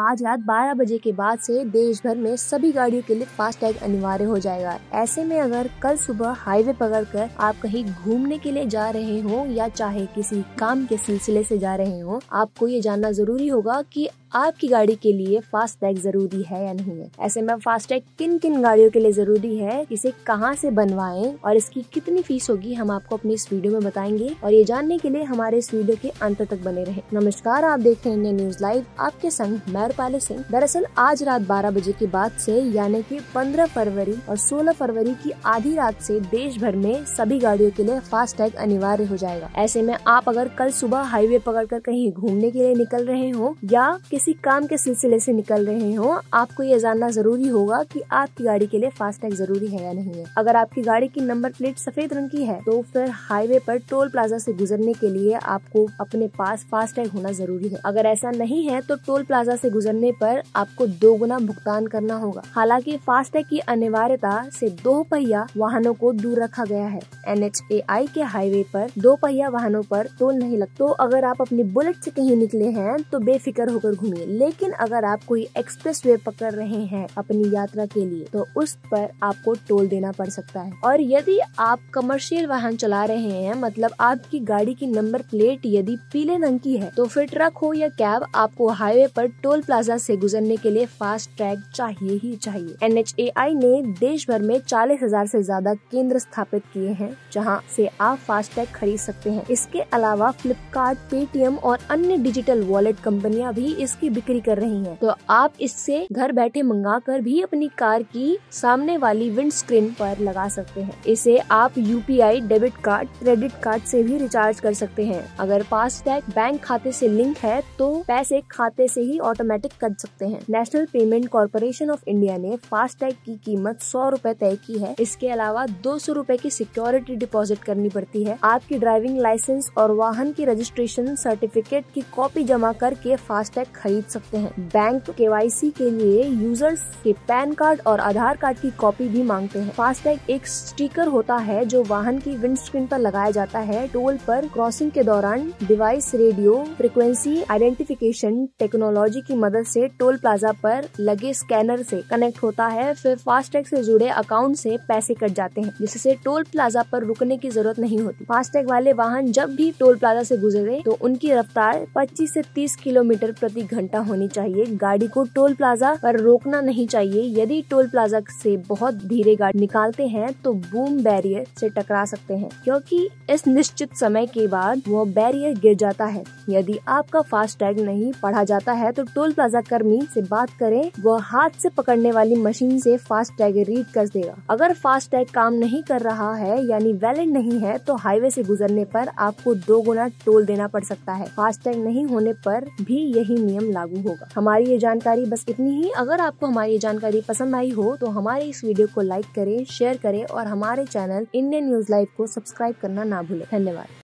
आज रात 12 बजे के बाद से देश भर में सभी गाड़ियों के लिए फास्टैग अनिवार्य हो जाएगा। ऐसे में अगर कल सुबह हाईवे पकड़कर आप कहीं घूमने के लिए जा रहे हो या चाहे किसी काम के सिलसिले से जा रहे हो, आपको ये जानना जरूरी होगा कि आपकी गाड़ी के लिए फास्टैग जरूरी है या नहीं है। ऐसे में फास्टैग किन किन गाड़ियों के लिए जरूरी है, इसे कहां से बनवाएं और इसकी कितनी फीस होगी, हम आपको अपनी इस वीडियो में बताएंगे। और ये जानने के लिए हमारे इस वीडियो के अंत तक बने रहें। नमस्कार, आप देख रहे हैं इंडियन न्यूज लाइव, आपके संग मैं रूपाली सिंह। दरअसल आज रात 12 बजे के बाद से यानी कि 15 फरवरी और 16 फरवरी की आधी रात से देश भर में सभी गाड़ियों के लिए फास्टैग अनिवार्य हो जाएगा। ऐसे में आप अगर कल सुबह हाईवे पकड़कर कहीं घूमने के लिए निकल रहे हो या किसी काम के सिलसिले से निकल रहे हो, आपको ये जानना जरूरी होगा कि आपकी गाड़ी के लिए फास्टैग जरूरी है या नहीं है। अगर आपकी गाड़ी की नंबर प्लेट सफेद रंग की है तो फिर हाईवे पर टोल प्लाजा से गुजरने के लिए आपको अपने पास फास्टैग होना जरूरी है। अगर ऐसा नहीं है तो टोल प्लाजा से गुजरने पर आपको 2 गुना भुगतान करना होगा। हालांकि फास्टैग की अनिवार्यता से 2 पहिया वाहनों को दूर रखा गया है। NHAI के हाईवे पर 2 पहिया वाहनों पर टोल नहीं लगता। तो अगर आप अपनी बुलेट से कहीं निकले हैं तो बेफिक्र होकर घूमिए, लेकिन अगर आप कोई एक्सप्रेस वे पकड़ रहे हैं अपनी यात्रा के लिए तो उस पर आपको टोल देना पड़ सकता है। और यदि आप कमर्शियल वाहन चला रहे हैं, मतलब आपकी गाड़ी की नंबर प्लेट यदि पीले रंग की है, तो फिर ट्रक हो या कैब, आपको हाईवे पर टोल प्लाजा से गुजरने के लिए फास्टैग चाहिए ही चाहिए। NHAI ने देश भर में 40,000 से ज्यादा केंद्र स्थापित किए हैं जहां से आप फास्टैग खरीद सकते हैं। इसके अलावा फ्लिपकार्ट, पेटीएम और अन्य डिजिटल वॉलेट कंपनियां भी इसकी बिक्री कर रही हैं। तो आप इससे घर बैठे मंगाकर भी अपनी कार की सामने वाली विंड स्क्रीन पर लगा सकते हैं। इसे आप UPI, debit card, credit card से भी रिचार्ज कर सकते हैं। अगर फास्टैग बैंक खाते से लिंक है तो पैसे खाते से ही ऑटोमेटिक कट सकते हैं। National payment corporation of India ने फास्टैग की कीमत 100 रूपए तय की है। इसके अलावा 200 रूपए की सिक्योरिटी डिपॉजिट करनी पड़ती है। आपकी ड्राइविंग लाइसेंस और वाहन की रजिस्ट्रेशन सर्टिफिकेट की कॉपी जमा करके फास्टैग खरीद सकते हैं। बैंक KYC के लिए यूजर्स के पैन कार्ड और आधार कार्ड की कॉपी भी मांगते हैं। फास्टैग एक स्टिकर होता है जो वाहन की विंडस्क्रीन पर लगाया जाता है। टोल पर क्रॉसिंग के दौरान device radio frequency identification technology की मदद से टोल प्लाजा पर लगे स्कैनर से कनेक्ट होता है। फिर फास्टैग से जुड़े अकाउंट से पैसे कट जाते हैं, जिससे टोल प्लाजा पर रुकने की जरूरत नहीं होती। फास्टैग वाले वाहन जब भी टोल प्लाजा से गुजरे तो उनकी रफ्तार 25 से 30 किलोमीटर प्रति घंटा होनी चाहिए। गाड़ी को टोल प्लाजा पर रोकना नहीं चाहिए। यदि टोल प्लाजा से बहुत धीरे गाड़ी निकालते हैं तो बूम बैरियर से टकरा सकते हैं, क्योंकि इस निश्चित समय के बाद वो बैरियर गिर जाता है। यदि आपका फास्टैग नहीं पढ़ा जाता है तो टोल प्लाजा कर्मी से बात करें, वह हाथ से पकड़ने वाली मशीन से फास्टैग रीड कर देगा। अगर फास्टैग काम नहीं कर रहा है यानी वैलिड नहीं है तो हाईवे से गुजरने पर आपको 2 गुना टोल देना पड़ सकता है। फास्टैग नहीं होने पर भी यही नियम लागू होगा। हमारी ये जानकारी बस इतनी ही। अगर आपको हमारी ये जानकारी पसंद आई हो तो हमारे इस वीडियो को लाइक करें, शेयर करें और हमारे चैनल इंडियन न्यूज लाइव को सब्सक्राइब करना ना भूलें। धन्यवाद।